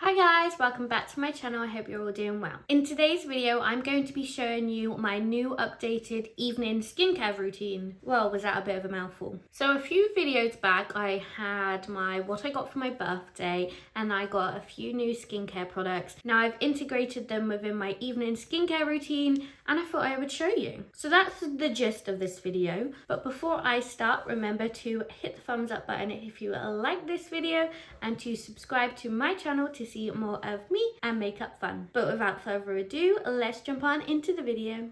Hi guys, welcome back to my channel. I hope you're all doing well. In today's video, I'm going to be showing you my new updated evening skincare routine. Well, was that a bit of a mouthful? So a few videos back, I had what I got for my birthday, and I got a few new skincare products. Now I've integrated them within my evening skincare routine, and I thought I would show you. So that's the gist of this video. But before I start, remember to hit the thumbs up button if you like this video, and to subscribe to my channel to see more of me and makeup fun. But without further ado, let's jump on into the video.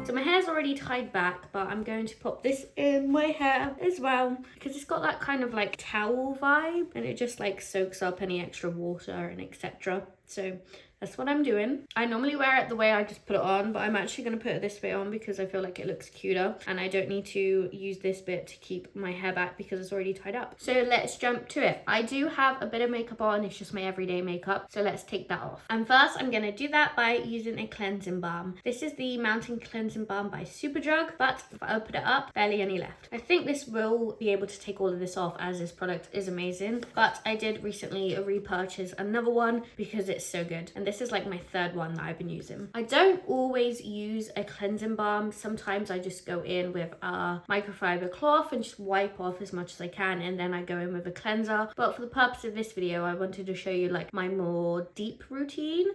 So my hair's already tied back, but I'm going to pop this in my hair as well because it's got that kind of like towel vibe, and it just like soaks up any extra water and etc. So that's what I'm doing. I normally wear it the way I just put it on, but I'm actually going to put it this way on because I feel like it looks cuter, and I don't need to use this bit to keep my hair back because it's already tied up. So let's jump to it. I do have a bit of makeup on. It's just my everyday makeup, so let's take that off. And first I'm going to do that by using a cleansing balm. This is the Mountain Cleansing Balm by Superdrug, but if I open it up, barely any left. I think this will be able to take all of this off as this product is amazing, but I did recently repurchase another one because it's so good. And this is like my third one that I've been using. I don't always use a cleansing balm. Sometimes I just go in with a microfiber cloth and just wipe off as much as I can, and then I go in with a cleanser. But for the purpose of this video, I wanted to show you like my more deep routine,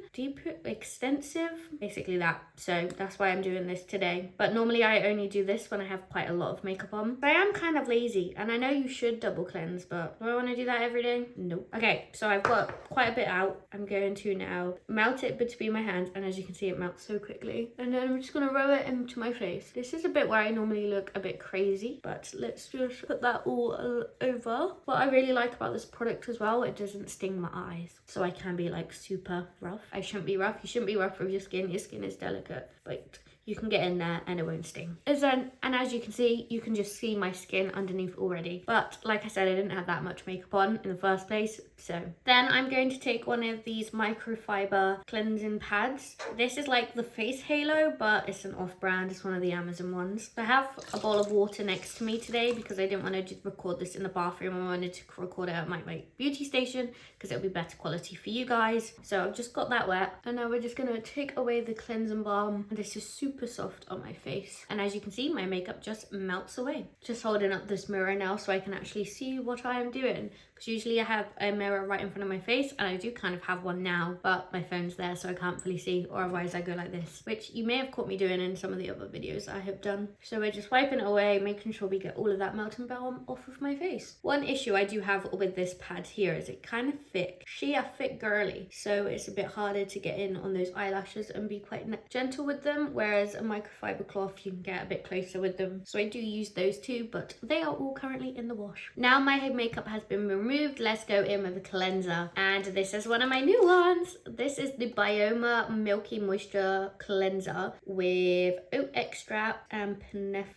extensive, basically that. So that's why I'm doing this today. But normally I only do this when I have quite a lot of makeup on. But I am kind of lazy, and I know you should double cleanse, but do I want to do that every day? Nope. Okay, so I've got quite a bit out. I'm going to now melt it between my hands, and as you can see, it melts so quickly. And then I'm just gonna rub it into my face. This is a bit where I normally look a bit crazy, but let's just put that all over. What I really like about this product as well, it doesn't sting my eyes, so I can be like super rough. I shouldn't be rough. You shouldn't be rough with your skin. Your skin is delicate, but you can get in there and it won't sting. And as you can see, you can just see my skin underneath already. But like I said, I didn't have that much makeup on in the first place. So then I'm going to take one of these microfiber cleansing pads. This is like the face halo, but it's an off-brand. It's one of the Amazon ones. I have a bowl of water next to me today because I didn't want to just record this in the bathroom. I wanted to record it at my beauty station because it'll be better quality for you guys. So I've just got that wet, and now we're just gonna take away the cleansing balm. And this is super soft on my face, and as you can see, my makeup just melts away. Just holding up this mirror now so I can actually see what I am doing, because usually I have a mirror right in front of my face, and I do kind of have one now, but my phone's there so I can't fully see, or otherwise I go like this, which you may have caught me doing in some of the other videos I have done. So we're just wiping it away, making sure we get all of that melting balm off of my face. One issue I do have with this pad here is it kind of thick. She a thick girly, so it's a bit harder to get in on those eyelashes and be quite gentle with them, whereas a microfiber cloth you can get a bit closer with them. So I do use those two, but they are all currently in the wash. Now my makeup has been removed, let's go in with a cleanser, and this is one of my new ones. This is the Bioma Milky Moisture Cleanser with oat extract and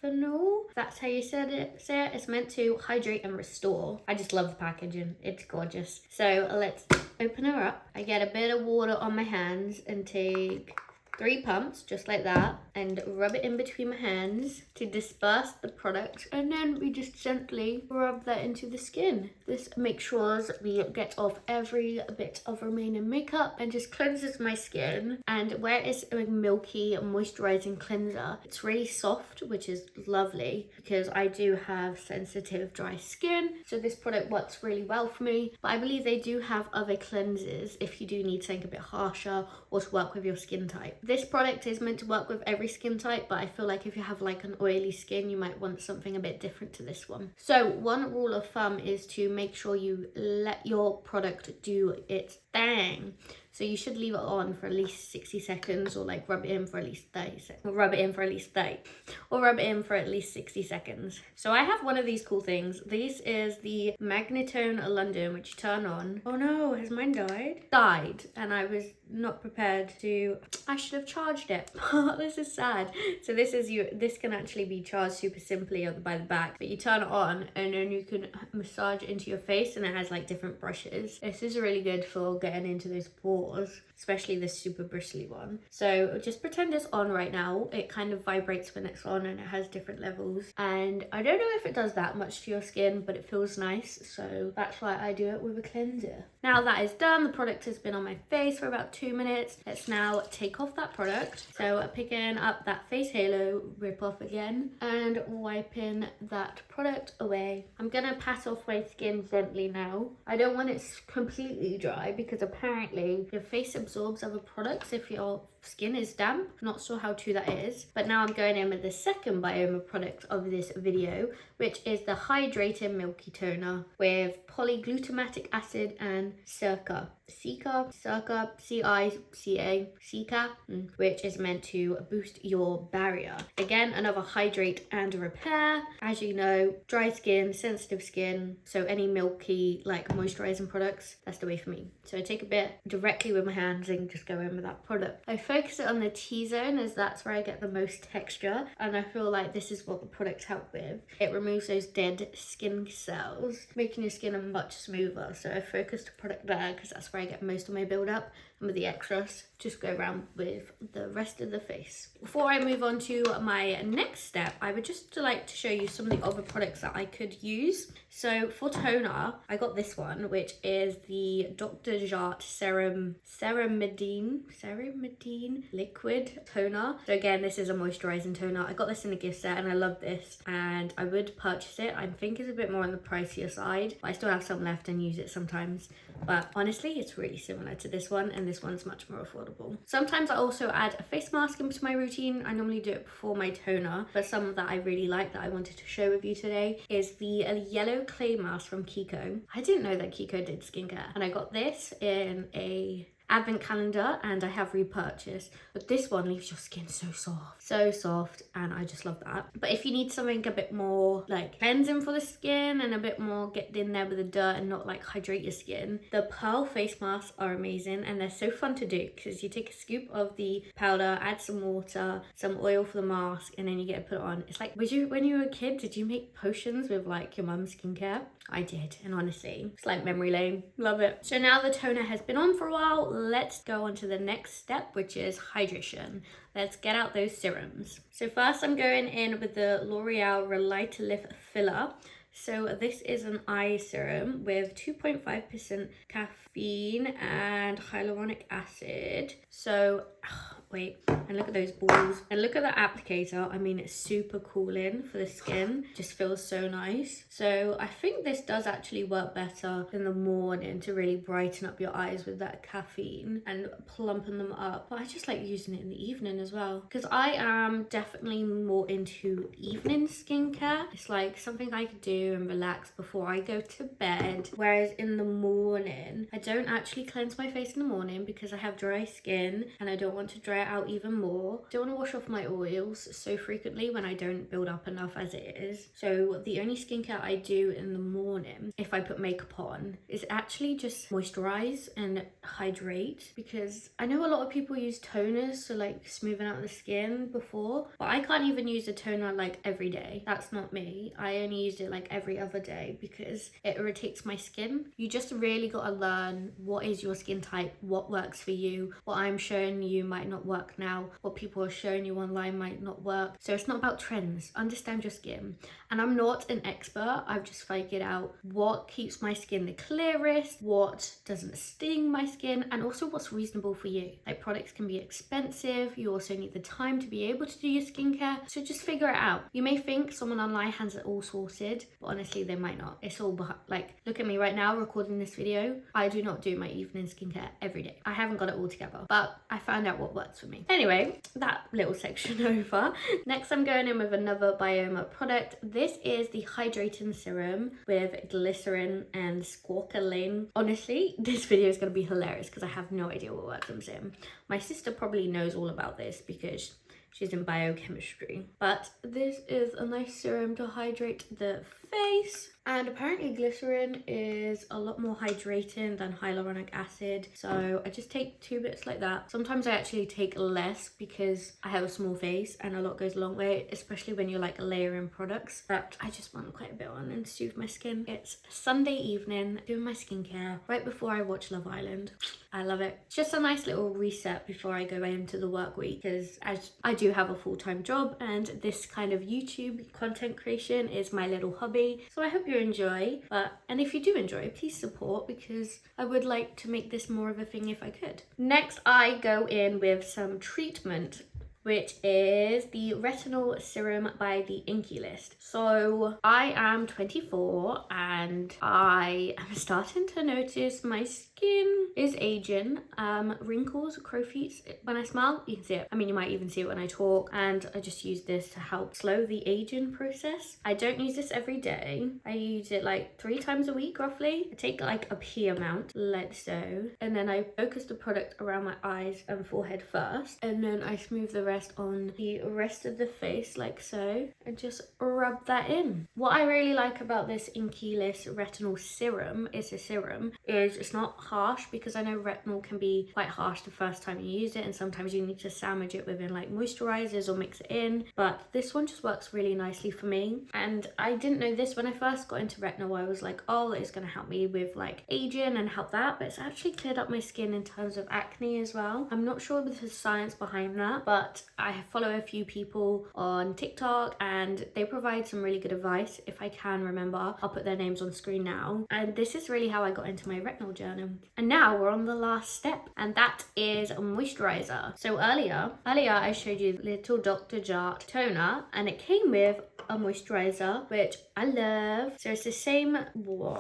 phenol. That's how you say it. It's meant to hydrate and restore. I just love the packaging, it's gorgeous. So let's open her up. I get a bit of water on my hands and take 3 pumps, just like that, and rub it in between my hands to disperse the product, and then we just gently rub that into the skin. This makes sure we get off every bit of remaining makeup and just cleanses my skin. And where it's a milky moisturizing cleanser, it's really soft, which is lovely because I do have sensitive dry skin, so this product works really well for me. But I believe they do have other cleansers if you do need something a bit harsher or to work with your skin type. This product is meant to work with every skin type, but I feel like if you have like an oily skin, you might want something a bit different to this one. So one rule of thumb is to make sure you let your product do its thing. So you should leave it on for at least 60 seconds, or like rub it in for at least 30 seconds. Or rub it in for at least 30. Or rub it in for at least 60 seconds. So I have one of these cool things. This is the Magnetone London, which you turn on. Oh no, has mine died? Died. And I was not prepared to... I should have charged it. This is sad. So this can actually be charged super simply by the back. But you turn it on and then you can massage into your face, and it has like different brushes. This is really good for getting into those pores pores, especially this super bristly one. So just pretend it's on right now. It kind of vibrates when it's on and it has different levels. And I don't know if it does that much to your skin, but it feels nice. So that's why I do it with a cleanser. Now that is done, the product has been on my face for about 2 minutes. Let's now take off that product. So picking up that face halo, rip off again, and wiping that product away. I'm gonna pat off my skin gently now. I don't want it completely dry because apparently your face absorbs other products if your skin is damp. Not sure how true that is, but now I'm going in with the second Bioma product of this video, which is the Hydrating Milky Toner with polyglutamate acid and Cica, which is meant to boost your barrier. Again, another hydrate and repair. As you know, dry skin, sensitive skin, so any milky like moisturizing products, that's the way for me. So I take a bit directly with my hands and just go in with that product. I focus it on the T-zone as that's where I get the most texture, and I feel like this is what the products help with. It removes those dead skin cells, making your skin much smoother. So I focus the product there because that's where I get most of my build-up, and with the extras just go around with the rest of the face. Before I move on to my next step, I would just like to show you some of the other products that I could use. So for toner, I got this one, which is the Dr. Jart Ceramidine liquid toner. So again, this is a moisturizing toner. I got this in a gift set and I love this, and I would purchase it. I think it's a bit more on the pricier side, but I still have some left and use it sometimes. But honestly, it's really similar to this one, and this one's much more affordable. Sometimes I also add a face mask into my routine. I normally do it before my toner, but some that I really like that I wanted to share with you today is the yellow clay mask from Kiko. I didn't know that Kiko did skincare, and I got this in a advent calendar and I have repurchased, but this one leaves your skin so soft, and I just love that. But if you need something a bit more like cleansing for the skin and a bit more get in there with the dirt and not like hydrate your skin, the pearl face masks are amazing, and they're so fun to do because you take a scoop of the powder, add some water, some oil for the mask, and then you get to put it on. It's like, when you were a kid, did you make potions with like your mum's skincare? I did, and honestly, it's like memory lane. Love it. So now the toner has been on for a while, let's go on to the next step, which is hydration. Let's get out those serums. So first I'm going in with the L'Oreal Relight Filler. So this is an eye serum with 2.5% caffeine and hyaluronic acid. So wait, and look at those balls, and look at the applicator. I mean, it's super cooling for the skin, just feels so nice. So I think this does actually work better in the morning to really brighten up your eyes with that caffeine and plumpen them up. But I just like using it in the evening as well, because I am definitely more into evening skincare. It's like something I could do and relax before I go to bed, whereas in the morning I don't actually cleanse my face in the morning because I have dry skin and I don't want to dry it out even more. Don't want to wash off my oils so frequently when I don't build up enough as it is. So the only skincare I do in the morning, if I put makeup on, is actually just moisturize and hydrate, because I know a lot of people use toners to like smoothen out the skin before, but I can't even use a toner like every day. That's not me. I only use it like every other day because it irritates my skin. You just really got to learn what is your skin type, what works for you. What I'm showing you might not work now, what people are showing you online might not work. So it's not about trends. Understand your skin. And I'm not an expert. I've just figured out what keeps my skin the clearest, what doesn't sting my skin, and also what's reasonable for you. Like, products can be expensive. You also need the time to be able to do your skincare. So just figure it out. You may think someone online has it all sorted, but honestly they might not. It's all like, look at me right now recording this video. I do not do my evening skincare every day. I haven't got it all together, but I found out what works for me. Anyway, that little section over. Next I'm going in with another Bioma product. This is the Hydrating Serum with glycerin and squalane. Honestly, this video is going to be hilarious because I have no idea what word comes in. My sister probably knows all about this because she's in biochemistry. But this is a nice serum to hydrate the face. And apparently glycerin is a lot more hydrating than hyaluronic acid. So I just take 2 bits like that. Sometimes I actually take less because I have a small face and a lot goes a long way, especially when you're like layering products. But I just want quite a bit on and soothe my skin. It's Sunday evening, doing my skincare right before I watch Love Island. I love it. It's just a nice little reset before I go into the work week, because I do have a full-time job and this kind of YouTube content creation is my little hobby. So I hope you enjoy, and if you do enjoy, please support, because I would like to make this more of a thing if I could. Next, I go in with some treatment, which is the retinol serum by the Inky List. So I am 24 and I am starting to notice my skin is aging. Wrinkles, crow's feet, when I smile, you can see it. I mean, you might even see it when I talk, and I just use this to help slow the aging process. I don't use this every day. I use it like 3 times a week roughly. I take like a pea amount, like so, and then I focus the product around my eyes and forehead first, and then I smooth the rest on the rest of the face like so, and just rub that in. What I really like about this Inky List retinol serum is it's not harsh, because I know retinol can be quite harsh the first time you use it, and sometimes you need to sandwich it within like moisturizers or mix it in, but this one just works really nicely for me. And I didn't know this when I first got into retinol. I was like, oh, it's going to help me with like aging and help that, but it's actually cleared up my skin in terms of acne as well. I'm not sure the science behind that, but I follow a few people on TikTok and they provide some really good advice. If I can remember, I'll put their names on screen now. And this is really how I got into my retinol journey. And now we're on the last step, and that is a moisturizer. So earlier I showed you the little Dr. Jart toner, and it came with a moisturizer, which I love. So it's the same,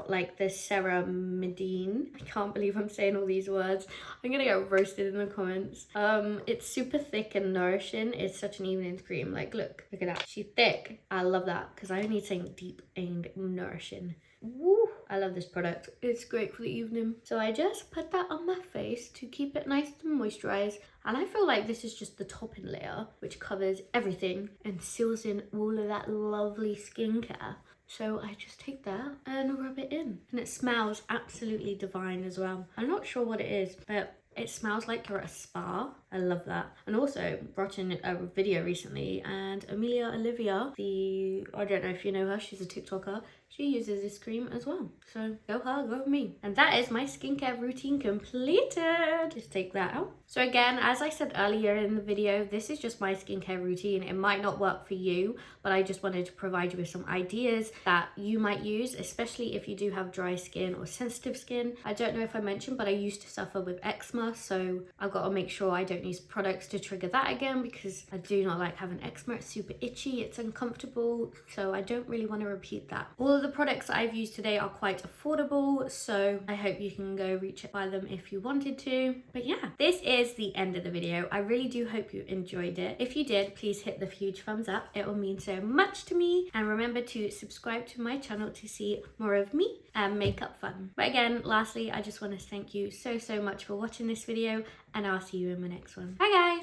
like the Ceramidine. I can't believe I'm saying all these words. I'm gonna get roasted in the comments. It's super thick and nourishing. It's such an evening cream. Like, look at that. She's thick. I love that, because I need something deep and nourishing. Woo! I love this product. It's great for the evening. So I just put that on my face to keep it nice and moisturized. And I feel like this is just the topping layer, which covers everything and seals in all of that lovely skincare. So I just take that and rub it in. And it smells absolutely divine as well. I'm not sure what it is, but it smells like you're at a spa. I love that. And also watching a video recently, and Amelia Olivia, I don't know if you know her, she's a TikToker. She uses this cream as well. So go her, go me. And that is my skincare routine completed. Just take that out. So again, as I said earlier in the video, this is just my skincare routine. It might not work for you, but I just wanted to provide you with some ideas that you might use, especially if you do have dry skin or sensitive skin. I don't know if I mentioned, but I used to suffer with eczema, so I've got to make sure I don't use products to trigger that again, because I do not like having eczema. It's super itchy, it's uncomfortable, so I don't really want to repeat that. All of the products I've used today are quite affordable, so I hope you can go reach it by them if you wanted to. But yeah, this is the end of the video. I really do hope you enjoyed it. If you did, please hit the huge thumbs up. It will mean so much to me. And remember to subscribe to my channel to see more of me and makeup fun. But again, lastly, I just want to thank you so much for watching this video, and I'll see you in my next one. Bye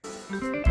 guys!